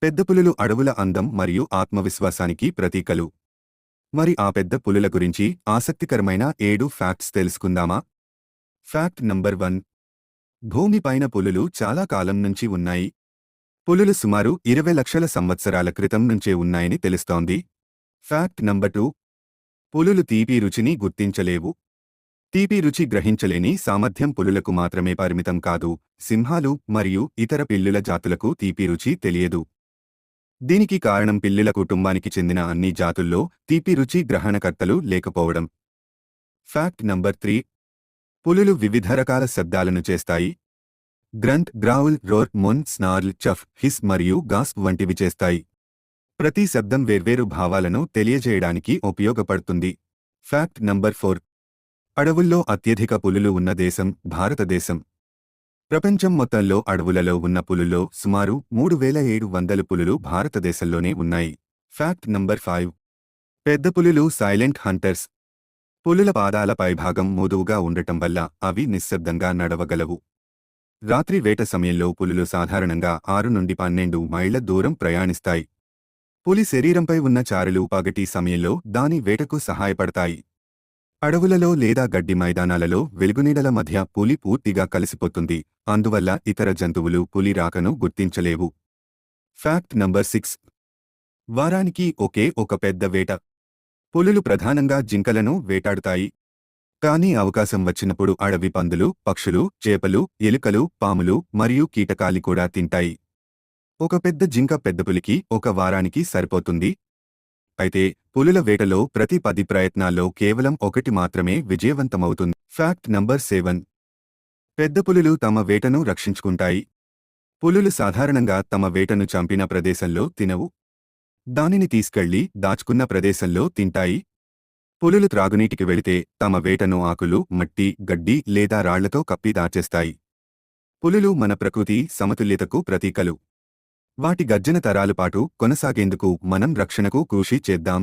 పెద్ద పులులు అడవుల అందం మరియు ఆత్మవిశ్వాసానికి ప్రతీకలు. మరి ఆ పెద్ద పులుల గురించి ఆసక్తికరమైన 7 ఫ్యాక్ట్స్ తెలుసుకుందామా? Fact number 1. భూమిపైన పులులు చాలా కాలం నుంచి ఉన్నాయి. పులులు సుమారు 20 లక్షల సంవత్సరాల క్రితం నుంచే ఉన్నాయని తెలుస్తోంది. Fact number 2. పులులు తీపి రుచిని గుర్తించలేవు. తీపి రుచి గ్రహించలేని సామర్థ్యం పులులకు మాత్రమే పరిమితం కాదు, సింహాలు మరియు ఇతర పిల్లుల జాతులకు తీపి రుచి తెలియదు. దీనికి కారణం పిల్లుల కుటుంబానికి చెందిన అన్ని జాతుల్లో తీపి రుచి గ్రహణకర్తలు లేకపోవడం. Fact number 3. పులులు వివిధ రకాల శబ్దాలను చేస్తాయి. గ్రంట్, గ్రౌల్, రోర్, మొన్, స్నార్ల్, చఫ్, హిస్ మరియు గాస్ప్ వంటివి చేస్తాయి. ప్రతి శబ్దం వేర్వేరు భావాలను తెలియజేయడానికి ఉపయోగపడుతుంది. Fact number 4. అడవుల్లో అత్యధిక పులులు ఉన్న దేశం భారతదేశం. ప్రపంచం మొత్తంలో అడవులలో ఉన్న పులుల్లో సుమారు 3700 పులులు భారతదేశంలోనే ఉన్నాయి. Fact number 5. పెద్ద పులులు సైలెంట్ హంటర్స్. పులుల పాదాల పైభాగం మృదువుగా ఉండటం వల్ల అవి నిశ్శబ్దంగా నడవగలవు. రాత్రి వేట సమయంలో పులులు సాధారణంగా 6 నుండి 12 మైళ్ల దూరం ప్రయాణిస్తాయి. పులి శరీరంపై ఉన్న చారలు పగటి సమయంలో దాని వేటకు సహాయపడతాయి. అడవులలో లేదా గడ్డి మైదానాలలో వెలుగునీడల మధ్య పులి పూర్తిగా కలిసిపోతుంది, అందువల్ల ఇతర జంతువులు పులి రాకను గుర్తించలేవు. Fact number 6. వారానికి ఒకే ఒక పెద్ద వేట. పులులు ప్రధానంగా జింకలను వేటాడుతాయి. కానీ అవకాశం వచ్చినప్పుడు అడవి పందులు, పక్షులు, చేపలు, ఎలుకలు, పాములు మరియు కీటకాలి కూడా తింటాయి. ఒక పెద్ద జింక పెద్దపులికి ఒక వారానికి సరిపోతుంది. అయితే పులుల వేటలో ప్రతి 10 ప్రయత్నాల్లో కేవలం 1 మాత్రమే విజయవంతమవుతుంది. Fact number 7. పెద్ద పులులు తమ వేటను రక్షించుకుంటాయి. పులులు సాధారణంగా తమ వేటను చంపిన ప్రదేశంలో తినవు. దానిని తీసుకెళ్లి దాచుకున్న ప్రదేశంలో తింటాయి. పులులు త్రాగునీటికి వెళితే తమ వేటను ఆకులు, మట్టి, గడ్డి లేదా రాళ్లతో కప్పి దాచేస్తాయి. పులులు మన ప్రకృతి సమతుల్యతకు ప్రతీకలు. వాటి గర్జన తరాల పాటు కొనసాగేందుకు మనం రక్షణకు కృషి చేద్దాం.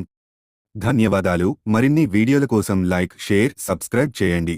ధన్యవాదాలు. మరిన్ని వీడియోల కోసం లైక్, షేర్, సబ్స్క్రైబ్ చేయండి.